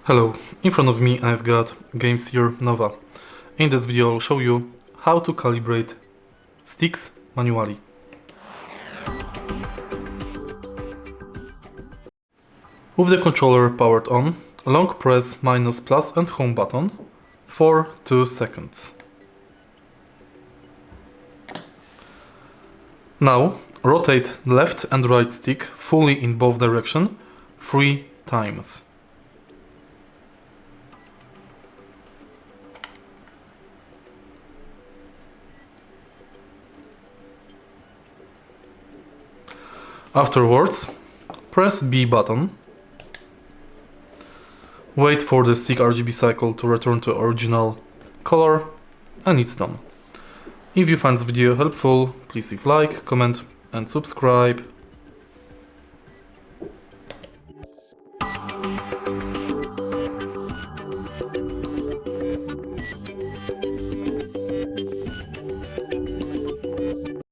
Hello, in front of me I've got GameSir Nova. In this video I'll show you how to calibrate sticks manually. With the controller powered on, long press minus plus and home button for 2 seconds. Now rotate left and right stick fully in both directions 3 times. Afterwards, press B button. Wait for the stick RGB cycle to return to original color, and it's done. If you find this video helpful, please leave like, comment and subscribe.